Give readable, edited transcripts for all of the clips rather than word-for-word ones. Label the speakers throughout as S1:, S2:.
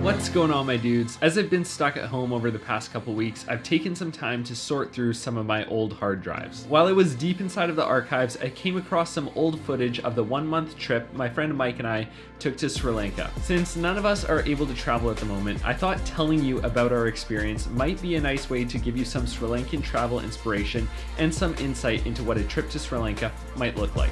S1: What's going on, my dudes? As I've been stuck at home over the past couple weeks, I've taken some time to sort through some of my old hard drives. While I was deep inside of the archives, I came across some old footage of the 1-month trip my friend Mike and I took to Sri Lanka. Since none of us are able to travel at the moment, I thought telling you about our experience might be a nice way to give you some Sri Lankan travel inspiration and some insight into what a trip to Sri Lanka might look like.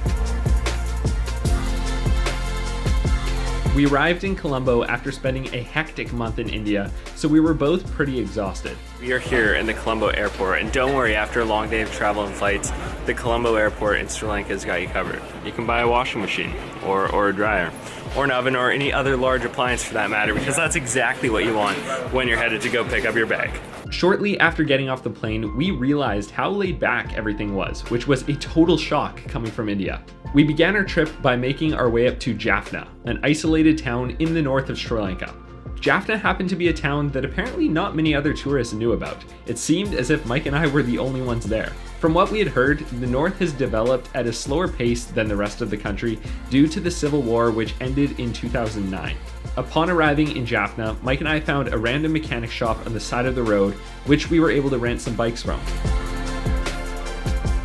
S1: We arrived in Colombo after spending a hectic month in India, so we were both pretty exhausted.
S2: We are here in the Colombo airport, and don't worry, after a long day of travel and flights, the Colombo airport in Sri Lanka has got you covered. You can buy a washing machine, or a dryer, or an oven, or any other large appliance for that matter, because that's exactly what you want when you're headed to go pick up your bag.
S1: Shortly after getting off the plane, we realized how laid back everything was, which was a total shock coming from India. We began our trip by making our way up to Jaffna, an isolated town in the north of Sri Lanka. Jaffna happened to be a town that apparently not many other tourists knew about. It seemed as if Mike and I were the only ones there. From what we had heard, the north has developed at a slower pace than the rest of the country due to the civil war, which ended in 2009. Upon arriving in Jaffna, Mike and I found a random mechanic shop on the side of the road, which we were able to rent some bikes from.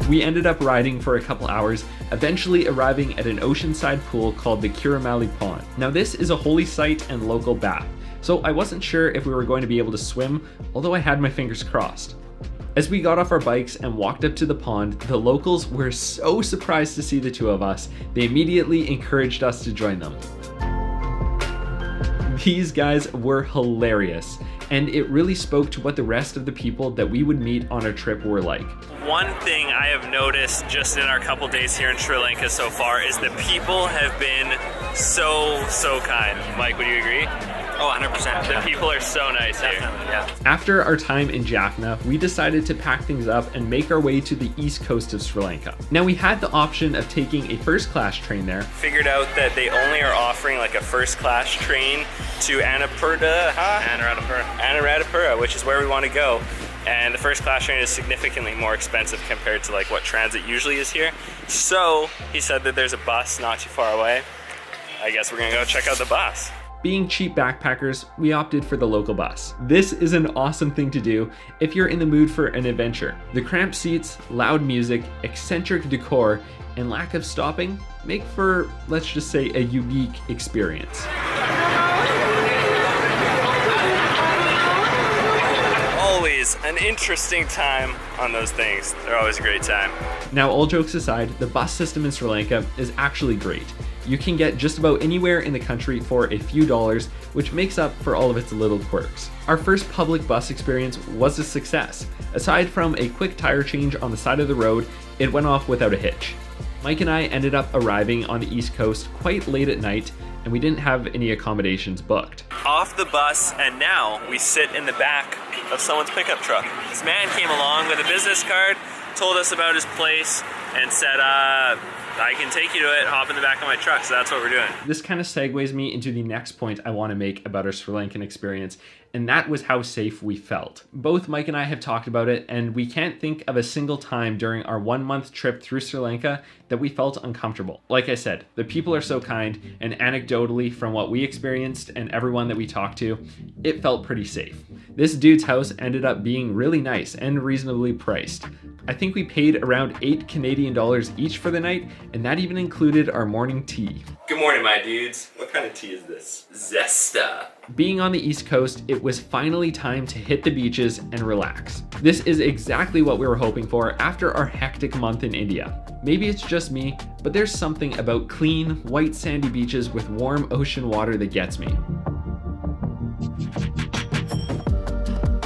S1: We ended up riding for a couple hours, eventually arriving at an oceanside pool called the Kiramali Pond. Now this is a holy site and local bath, so I wasn't sure if we were going to be able to swim, although I had my fingers crossed. As we got off our bikes and walked up to the pond, the locals were so surprised to see the two of us, they immediately encouraged us to join them. These guys were hilarious, and it really spoke to what the rest of the people that we would meet on our trip were like.
S2: One thing I have noticed just in our couple days here in Sri Lanka so far is that people have been so kind. Mike, would you agree?
S3: Oh, 100%.
S2: The people are so nice here.
S3: Yeah.
S1: After our time in Jaffna, we decided to pack things up and make our way to the east coast of Sri Lanka. Now we had the option of taking a first-class train there.
S2: Figured out that they only are offering like a first-class train to Anuradhapura, which is where we want to go. And the first-class train is significantly more expensive compared to like what transit usually is here. So he said that there's a bus not too far away. I guess we're gonna go check out the bus.
S1: Being cheap backpackers, we opted for the local bus. This is an awesome thing to do if you're in the mood for an adventure. The cramped seats, loud music, eccentric decor, and lack of stopping make for, let's just say, a unique experience.
S2: Always an interesting time on those things. They're always a great time.
S1: Now, all jokes aside, the bus system in Sri Lanka is actually great. You can get just about anywhere in the country for a few dollars, which makes up for all of its little quirks. Our first public bus experience was a success. Aside from a quick tire change on the side of the road, it went off without a hitch. Mike and I ended up arriving on the East Coast quite late at night, and we didn't have any accommodations booked.
S2: Off the bus, and now we sit in the back of someone's pickup truck. This man came along with a business card, told us about his place, and said, I can take you to it, hop in the back of my truck, so that's what we're doing.
S1: This kind of segues me into the next point I want to make about our Sri Lankan experience, and that was how safe we felt. Both Mike and I have talked about it, and we can't think of a single time during our 1-month trip through Sri Lanka that we felt uncomfortable. Like I said, the people are so kind, and anecdotally from what we experienced and everyone that we talked to, it felt pretty safe. This dude's house ended up being really nice and reasonably priced. I think we paid around $8 Canadian each for the night, and that even included our morning tea.
S2: Good morning, my dudes. What kind of tea is this? Zesta.
S1: Being on the East Coast, it was finally time to hit the beaches and relax. This is exactly what we were hoping for after our hectic month in India. Maybe it's just me, but there's something about clean, white sandy beaches with warm ocean water that gets me.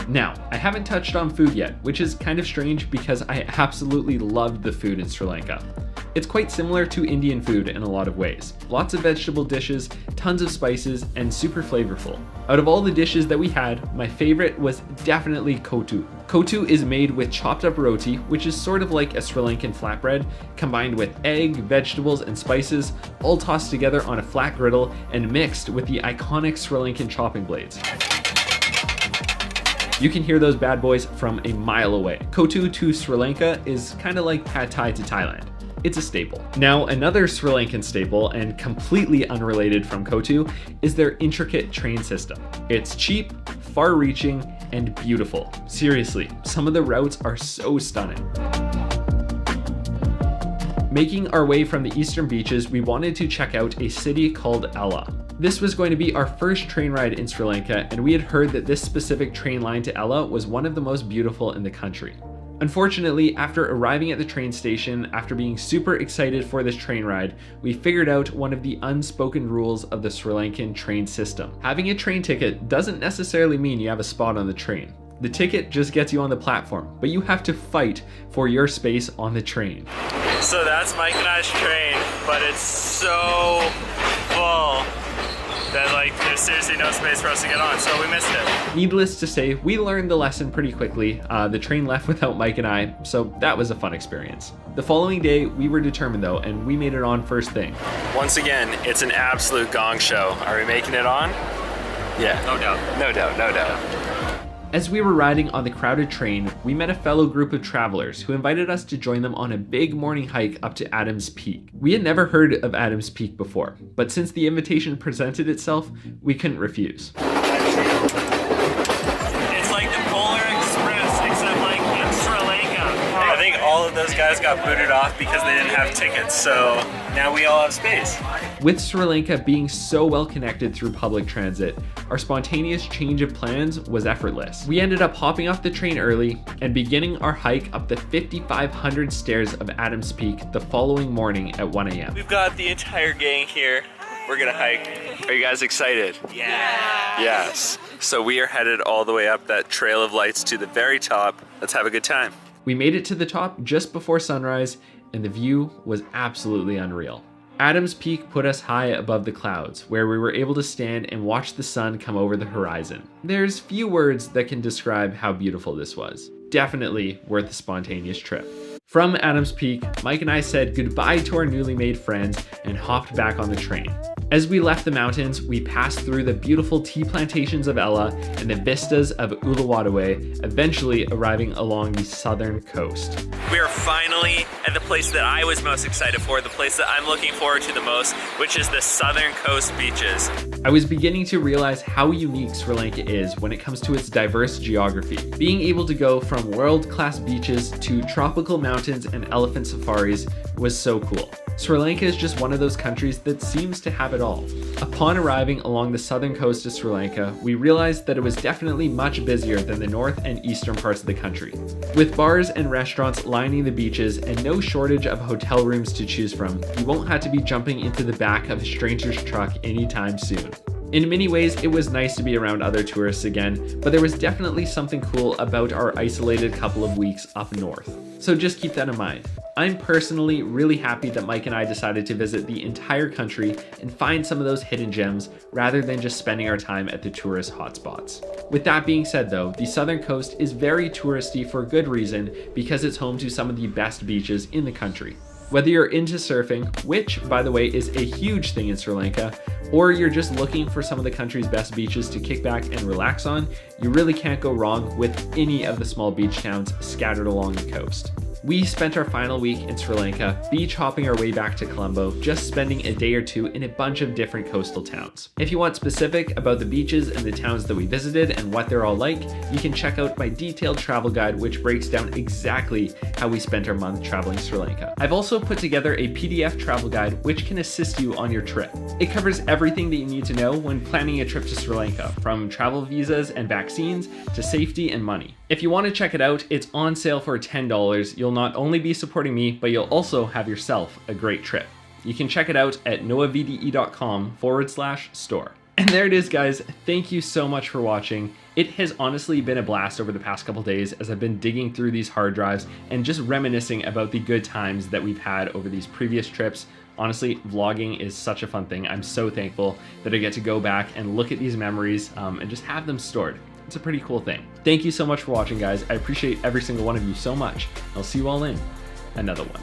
S1: Now, I haven't touched on food yet, which is kind of strange because I absolutely loved the food in Sri Lanka. It's quite similar to Indian food in a lot of ways. Lots of vegetable dishes, tons of spices, and super flavorful. Out of all the dishes that we had, my favorite was definitely kotu. Kotu is made with chopped up roti, which is sort of like a Sri Lankan flatbread, combined with egg, vegetables, and spices, all tossed together on a flat griddle and mixed with the iconic Sri Lankan chopping blades. You can hear those bad boys from a mile away. Kotu to Sri Lanka is kind of like pad thai to Thailand. it's a staple. Now, another Sri Lankan staple, and completely unrelated from Kotu, is their intricate train system. It's cheap, far-reaching, and beautiful. Seriously, some of the routes are so stunning. Making our way from the eastern beaches, we wanted to check out a city called Ella. This was going to be our first train ride in Sri Lanka, and we had heard that this specific train line to Ella was one of the most beautiful in the country. Unfortunately, after arriving at the train station, after being super excited for this train ride, we figured out one of the unspoken rules of the Sri Lankan train system. Having a train ticket doesn't necessarily mean you have a spot on the train. The ticket just gets you on the platform, but you have to fight for your space on the train.
S2: So that's Mike and I's train, but it's so full that like there's seriously no space for us to get on, so we missed it.
S1: Needless to say, we learned the lesson pretty quickly. The train left without Mike and I, so that was a fun experience. The following day, we were determined though, and we made it on first thing.
S2: Once again, it's an absolute gong show. Are we making it on? Yeah. No doubt. No doubt, no doubt.
S1: As we were riding on the crowded train, we met a fellow group of travelers who invited us to join them on a big morning hike up to Adams Peak. We had never heard of Adams Peak before, but since the invitation presented itself, we couldn't refuse.
S2: It's like the Polar Express, except like in Sri Lanka. I think all of those guys got booted off because they didn't have tickets, so now we all have space.
S1: With Sri Lanka being so well connected through public transit, our spontaneous change of plans was effortless. We ended up hopping off the train early and beginning our hike up the 5,500 stairs of Adams Peak the following morning at 1 a.m.
S2: We've got the entire gang here. We're gonna hike. Are you guys excited? Yeah. Yes. So we are headed all the way up that trail of lights to the very top. Let's have a good time.
S1: We made it to the top just before sunrise, and the view was absolutely unreal. Adams Peak put us high above the clouds, where we were able to stand and watch the sun come over the horizon. There's few words that can describe how beautiful this was. Definitely worth a spontaneous trip. From Adams Peak, Mike and I said goodbye to our newly made friends and hopped back on the train. As we left the mountains, we passed through the beautiful tea plantations of Ella and the vistas of Uluwatu, eventually arriving along the southern coast.
S2: We are finally at the place that I was most excited for, the place that I'm looking forward to the most, which is the southern coast beaches.
S1: I was beginning to realize how unique Sri Lanka is when it comes to its diverse geography. Being able to go from world-class beaches to tropical mountains and elephant safaris was so cool. Sri Lanka is just one of those countries that seems to have it all. Upon arriving along the southern coast of Sri Lanka, we realized that it was definitely much busier than the north and eastern parts of the country. With bars and restaurants lining the beaches and no shortage of hotel rooms to choose from, you won't have to be jumping into the back of a stranger's truck anytime soon. In many ways, it was nice to be around other tourists again, but there was definitely something cool about our isolated couple of weeks up north. So just keep that in mind. I'm personally really happy that Mike and I decided to visit the entire country and find some of those hidden gems rather than just spending our time at the tourist hotspots. With that being said though, the southern coast is very touristy for good reason because it's home to some of the best beaches in the country. Whether you're into surfing, which by the way is a huge thing in Sri Lanka, or you're just looking for some of the country's best beaches to kick back and relax on, you really can't go wrong with any of the small beach towns scattered along the coast. We spent our final week in Sri Lanka beach hopping our way back to Colombo, just spending a day or two in a bunch of different coastal towns. If you want specific about the beaches and the towns that we visited and what they're all like, you can check out my detailed travel guide which breaks down exactly how we spent our month traveling Sri Lanka. I've also put together a PDF travel guide which can assist you on your trip. It covers everything that you need to know when planning a trip to Sri Lanka, from travel visas and vaccines to safety and money. If you want to check it out, it's on sale for $10. You'll not only be supporting me, but you'll also have yourself a great trip. You can check it out at noavde.com/store. And there it is, guys. Thank you so much for watching. It has honestly been a blast over the past couple days as I've been digging through these hard drives and just reminiscing about the good times that we've had over these previous trips. Honestly, vlogging is such a fun thing. I'm so thankful that I get to go back and look at these memories and just have them stored. It's a pretty cool thing. Thank you so much for watching, guys. I appreciate every single one of you so much. I'll see you all in another one.